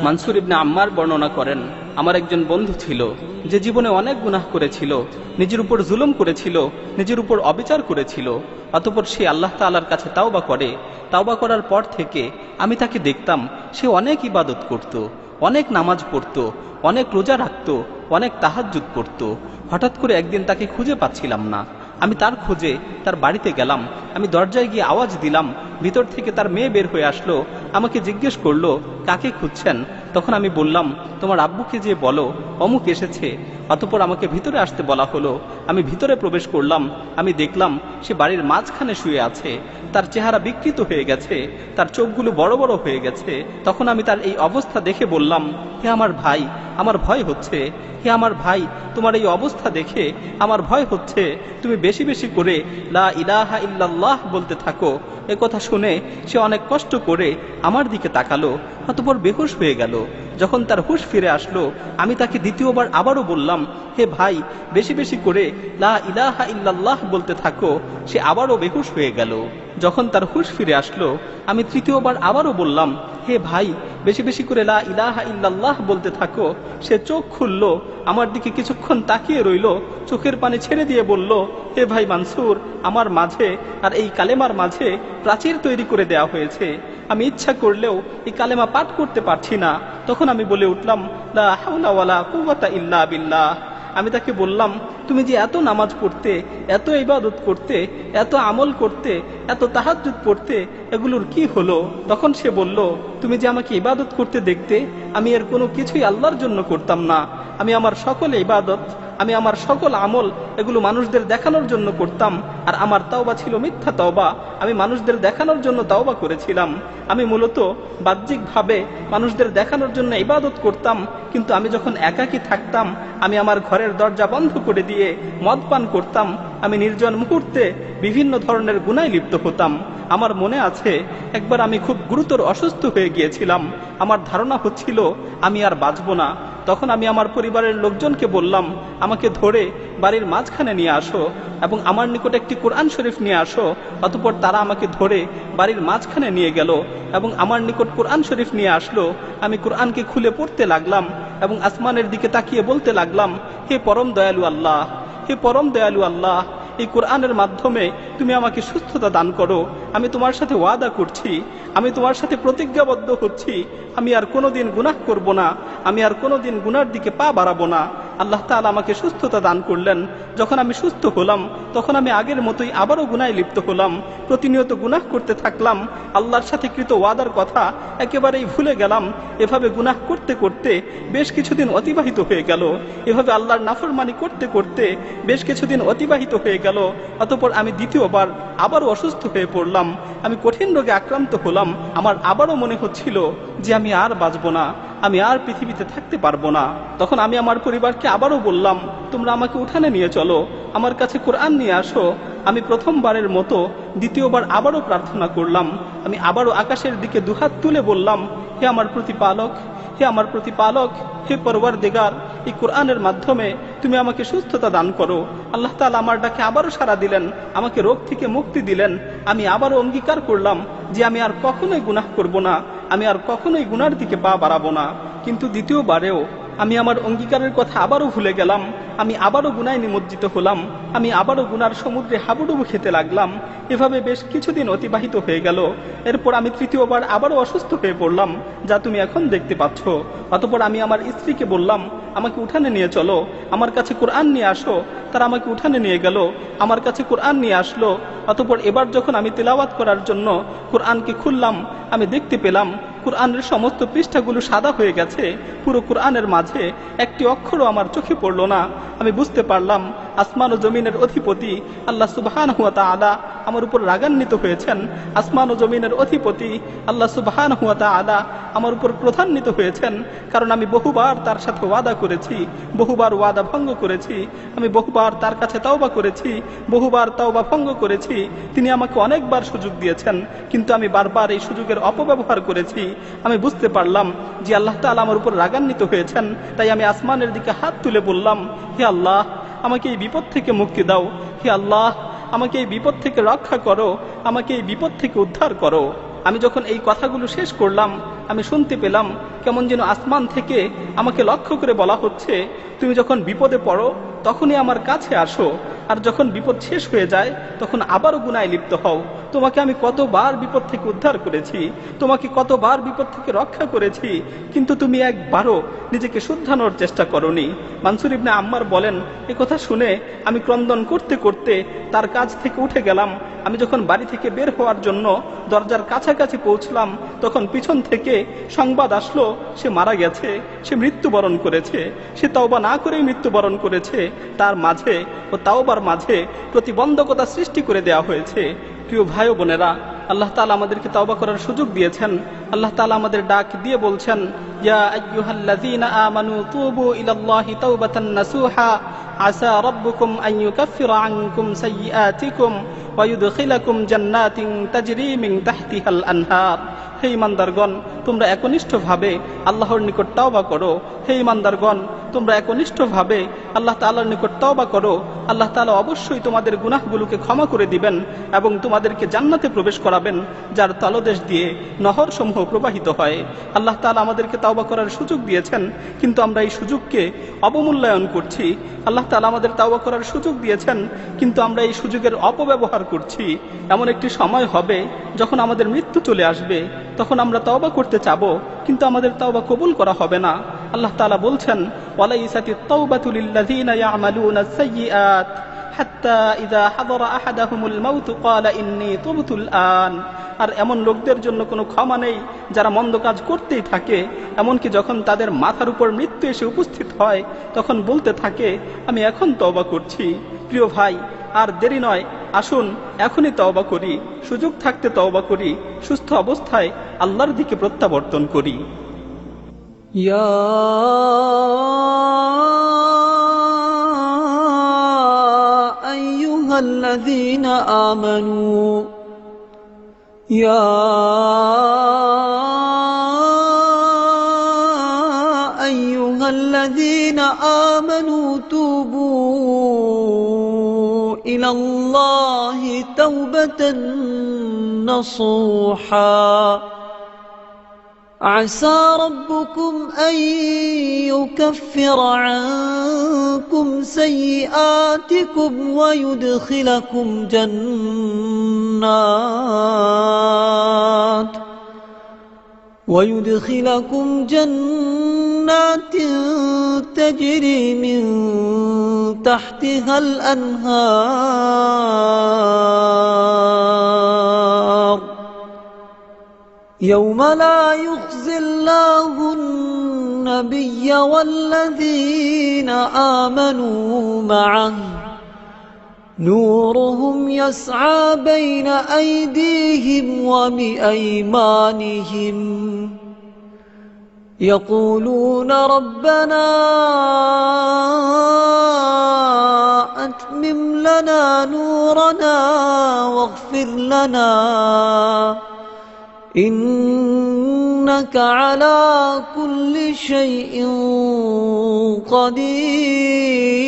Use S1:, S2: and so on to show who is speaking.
S1: মানসুর ইবনে আম্মার বর্ণনা করেন, আমার একজন বন্ধু ছিল যে জীবনে অনেক গুনাহ করেছিল, নিজের উপর জুলুম করেছিল, নিজের উপর অবিচার করেছিল। অতঃপর সে আল্লাহ তাআলার কাছে তাওবা করে। তাওবা করার পর থেকে আমি তাকে দেখতাম সে অনেক ইবাদত করত, অনেক নামাজ পড়ত, অনেক রোজা রাখত, অনেক তাহাজ্জুদ পড়ত। হঠাৎ করে একদিন তাকে খুঁজে পাচ্ছিলাম না। আমি তার খোঁজে তার বাড়িতে গেলাম। আমি দরজায় গিয়ে আওয়াজ দিলাম, ভিতর থেকে তার মেয়ে বের হয়ে আসলো। আমাকে জিজ্ঞেস করলো, কাকে খুঁজছেন? তখন আমি বললাম, তোমার আব্বুকে যে বলো অমুক এসেছে। অতঃপর আমাকে ভিতরে আসতে বলা হলো। আমি ভিতরে প্রবেশ করলাম। আমি দেখলাম সে বাড়ির মাঝখানে শুয়ে আছে। তার চেহারা বিকৃত হয়ে গেছে, তার চোখগুলো বড় বড় হয়ে গেছে। তখন আমি তার এই অবস্থা দেখে বললাম, হে আমার ভাই, আমার ভয় হচ্ছে। হে আমার ভাই, তোমার এই অবস্থা দেখে আমার ভয় হচ্ছে। তুমি বেশি বেশি করে লা ইলাহা ইল্লাল্লাহ বলতে থাকো। এ কথা শুনে সে অনেক কষ্ট করে আমার দিকে তাকালো, অতঃপর বেহুশ হয়ে গেল। যখন তার হুঁশ ফিরে আসলো, আমি তাকে দ্বিতীয়বার আবারও বললাম, হে ভাই, বেশি বেশি করে লা ইলাহা ইল্লাল্লাহ বলতে থাকো। সে আবারও বেহুশ হয়ে গেল। যখন তার হুঁশ ফিরে আসলো, আমি তৃতীয়বার আবারও বললাম, হে ভাই, বেশি বেশি করে লা ইলাহা ইল্লাল্লাহ বলতে থাকো। সে চোখ খুলল, আমার দিকে কিছুক্ষণ তাকিয়ে রইল, চোখের পানি ছেড়ে দিয়ে বলল, হে ভাই মানসুর, আমার মাঝে আর এই কালেমার মাঝে প্রাচীর তৈরি করে দেয়া হয়েছে। আমি ইচ্ছা করলেও এই কালেমা পাঠ করতে পারছি না। তখন আমি বলে উঠলাম, লা হাওলা ওয়ালা কুওয়াতা ইল্লা বিল্লাহ। আমি তাকে বললাম, তুমি যে এত নামাজ পড়তে, এত ইবাদত করতে, এত আমল করতে, এত তাহাজ্জুদ পড়তে, এগুলোর কি হলো? তখন সে বলল, তুমি যে আমাকে ইবাদত করতে দেখতে, আমি এর কোনো কিছুই আল্লাহর জন্য করতাম না। আমি আমার সকল ইবাদত, আমি আমার সকল আমল, এগুলো মানুষদের দেখানোর জন্য করতাম। আর আমার তাওবা ছিল মিথ্যা তাওবা। আমি মানুষদের দেখানোর জন্য তাওবা করেছিলাম। আমি মূলত বাহ্যিকভাবে মানুষদের দেখানোর জন্য ইবাদত করতাম, কিন্তু আমি যখন একাকী থাকতাম, আমি আমার ঘরের দরজা বন্ধ করে দিয়ে মদ পান করতাম। আমি নির্জন মুহূর্তে বিভিন্ন ধরনের গুনায় লিপ্ত হতাম। আমার মনে আছে, একবার আমি খুব গুরুতর অসুস্থ হয়ে গিয়েছিলাম। আমার ধারণা হচ্ছিল আমি আর বাঁচব না। তখন আমি আমার পরিবারের লোকজনকে বললাম, আমাকে ধরে বাড়ির মাঝখানে নিয়ে আসো এবং আমার নিকট একটি কোরআন শরীফ নিয়ে আসো। অতঃপর তারা আমাকে ধরে বাড়ির মাঝখানে নিয়ে গেল এবং আমার নিকট কোরআন শরীফ নিয়ে আসলো। আমি কোরআনকে খুলে পড়তে লাগলাম এবং আসমানের দিকে তাকিয়ে বলতে লাগলাম, হে পরম দয়ালু আল্লাহ, হে পরম দয়ালু আল্লাহ, এই কোরআনের মাধ্যমে তুমি আমাকে সুস্থতা দান করো। আমি তোমার সাথে ওয়াদা করছি, আমি তোমার সাথে প্রতিজ্ঞাবদ্ধ হচ্ছি, আমি আর কোনোদিন গুনাহ করব না, আমি আর কোনোদিন গুনার দিকে পা বাড়াবো না। আল্লাহ তাআলা আমাকে সুস্থতা দান করলেন। যখন আমি সুস্থ হলাম, তখন আমি আগের মতোই আবারও গুনায় লিপ্ত হলাম। প্রতিনিয়ত গুনাহ করতে থাকলাম। আল্লাহর সাথে কৃত ওয়াদার কথা একেবারেই ভুলে গেলাম। এভাবে গুনাহ করতে করতে বেশ কিছুদিন অতিবাহিত হয়ে গেল। এভাবে আল্লাহর নাফরমানি করতে করতে বেশ কিছুদিন অতিবাহিত হয়ে গেল। অতঃপর আমি দ্বিতীয়বার আবারও অসুস্থ হয়ে পড়লাম। আমি কঠিন রোগে আক্রান্ত হলাম। আমার আবারও মনে হচ্ছিল যে আমি আর বাঁচব না, আমি আর পৃথিবীতে থাকতে পারবো না। তখন আমি আমার পরিবারকে আবারও বললাম, তোমরা আমাকে উঠানে নিয়ে চলো, আমার কাছে কোরআন নিয়ে আসো। আমি প্রথমবারের মতো দ্বিতীয়বার আবারও প্রার্থনা করলাম। আমি আবারও আকাশের দিকে দুহাত তুলে বললাম, হে আমার প্রতিপালক, হে আমার প্রতিপালক, হে পরওয়ারদিগার, এই কোরআনের মাধ্যমে তুমি আমাকে সুস্থতা দান করো। আল্লাহ তাআলা আমার ডাকে আবারও সাড়া দিলেন, আমাকে রোগ থেকে মুক্তি দিলেন। আমি আবারও অঙ্গীকার করলাম যে আমি আর কখনোই গুনাহ করব না, আমি আর কখনোই গুনার দিকে পা বাড়াবো না। কিন্তু দ্বিতীয়বারেও আমি আমার অঙ্গীকারের কথা আবারও ভুলে গেলাম। আমি আবারও গুনায় নিমজ্জিত হলাম। আমি আবারও গুনার সমুদ্রে হাবুডুবু খেতে লাগলাম। এভাবে বেশ কিছুদিন অতিবাহিত হয়ে গেল। এরপর আমি তৃতীয়বার আবারও অসুস্থ হয়ে পড়লাম, যা তুমি এখন দেখতে পাচ্ছ। অতঃপর আমি আমার স্ত্রীকে বললাম, আমাকে উঠানে নিয়ে চলো, আমার কাছে কোরআন নিয়ে আসো। তারা আমাকে উঠানে নিয়ে গেল, আমার কাছে কোরআন নিয়ে আসলো। অতঃপর এবার যখন আমি তিলাওয়াত করার জন্য কোরআনকে খুললাম, আমি দেখতে পেলাম কোরআনের সমস্ত পৃষ্ঠাগুলো সাদা হয়ে গেছে। পুরো কোরআনের মাঝে একটি অক্ষরও আমার চোখে পড়ল না। আমি বুঝতে পারলাম আসমান ও জমিনের অধিপতি আল্লাহ সুবহানাহু ওয়া তাআলা আমার উপর রাগান্বিত হয়েছেন। আসমান ও জমিনের অধিপতি আল্লাহ সুবহানাহু ওয়া তাআলা আমার উপর ক্রোধান্বিত হয়েছেন, কারণ আমি বহুবার তার সাথে ওয়াদা করেছি, বহুবার ওয়াদা ভঙ্গ করেছি। আমি বহুবার তার কাছে তাওবা করেছি, বহুবার তাওবা ভঙ্গ করেছি। তিনি আমাকে অনেকবার সুযোগ দিয়েছেন, কিন্তু আমি বারবার এই সুযোগের অপব্যবহার করেছি। আমি বুঝতে পারলাম যে আল্লাহ তাআলা আমার উপর রাগান্বিত হয়েছেন। তাই আমি আসমানের দিকে হাত তুলে বললাম, হে আল্লাহ, আমাকে এই বিপদ থেকে মুক্তি দাও। হে আল্লাহ, আমাকে এই বিপদ থেকে রক্ষা করো, আমাকে এই বিপদ থেকে উদ্ধার করো। আমি যখন এই কথাগুলো শেষ করলাম, আমি শুনতে পেলাম কেমন যেন আসমান থেকে আমাকে লক্ষ্য করে বলা হচ্ছে, তুমি যখন বিপদে পড়ো তখনই আমার কাছে আসো, আর যখন বিপদ শেষ হয়ে যায় তখন আবারও গুনায় লিপ্ত হও। তোমাকে আমি কতবার বিপদ থেকে উদ্ধার করেছি, তোমাকে কতবার বিপদ থেকে রক্ষা করেছি, কিন্তু তুমি একবারও নিজেকে শুধরানোর চেষ্টা করনি। মানসুর ইবনে আম্মার বলেন, এ কথা শুনে আমি ক্রন্দন করতে করতে তার কাছ থেকে উঠে গেলাম। আমি যখন বাড়ি থেকে বের হওয়ার জন্য দরজার কাছাকাছি পৌঁছলাম, তখন পিছন থেকে সংবাদ আসলো সে মারা গেছে, সে মৃত্যুবরণ করেছে। সে তাওবা না করেই মৃত্যুবরণ করেছে। তার মাঝে ও তাওবার মাঝে প্রতিবন্ধকতা সৃষ্টি করে দেওয়া হয়েছে। প্রিয় ভাই ও বোনেরা, আল্লাহ তাআলা আমাদেরকে তাওবা করার সুযোগ দিয়েছেন। আল্লাহ তাআলা আমাদের ডাক দিয়ে বলছেন, ইয়া আইয়ুহাল্লাযীনা আমানু তুবু ইলাল্লাহি তাওবাতান নাসুহা আসা রাব্বুকুম আন ইউকাফিরা আনকুম সাইয়্যাতিকুম ওয়া ইউদখিলাকুম জান্নাতিন তাজরি মিন তাহতিহাল আনহার। হে ঈমানদারগণ, তোমরা একনিষ্ঠভাবে আল্লাহর নিকট তাওবা করো। হে ঈমানদারগণ, তোমরা একনিষ্ঠভাবে আল্লাহ তাআলার নিকট তাওবা করো। আল্লাহ তাআলা অবশ্যই তোমাদের গুনাহগুলোকে ক্ষমা করে দিবেন এবং তোমাদেরকে জান্নাতে প্রবেশ করাবেন, যার তলদেশ দিয়ে নহরসমূহ প্রবাহিত হয়। আল্লাহ তাআলা আমাদেরকে তাওবা করার সুযোগ দিয়েছেন, কিন্তু আমরা এই সুযোগকে অবমূল্যায়ন করছি। আল্লাহ তাআলা আমাদের তাওবা করার সুযোগ দিয়েছেন, কিন্তু আমরা এই সুযোগের অপব্যবহার করছি। এমন একটি সময় হবে যখন আমাদের মৃত্যু চলে আসবে, তখন আমরা তাওবা করতে চাবো, কিন্তু আমাদের তাওবা কবুল করা হবে না। আল্লাহ তাআলা বলছেন, ওয়ালাইসাতিত তাওবাতু লিল্লাযীনা ইয়ামালুনা আস-সাইয়্যাত হাত্তা ইযা হাদারা আহাদাহুমুল মাউত ক্বালা ইন্নী তুবতুল আন। আর এমন লোকদের জন্য কোনো ক্ষমা নেই যারা মন্দ কাজ করতেই থাকে, এমনকি যখন তাদের মাথার উপর মৃত্যু এসে উপস্থিত হয় তখন বলতে থাকে, আমি এখন তওবা করছি। প্রিয় ভাই, আর দেরি নয়, আসুন এখনই তওবা করি, সুযোগ থাকতে তওবা করি, সুস্থ অবস্থায় আল্লাহর দিকে প্রত্যাবর্তন করি।
S2: يا أيها الذين آمنوا توبوا إلى الله توبة نصوحا عسى ربكم أن يكفر عنكم سيئاتكم ويدخلكم جنات تجري من تحتها الأنهار يوم لا يخزي الله النبي والذين آمنوا معه نورهم يسعى بين أيديهم وبأيمانهم يقولون ربنا أتمم لنا نورنا واغفر لنا إنك على كل شيء قدير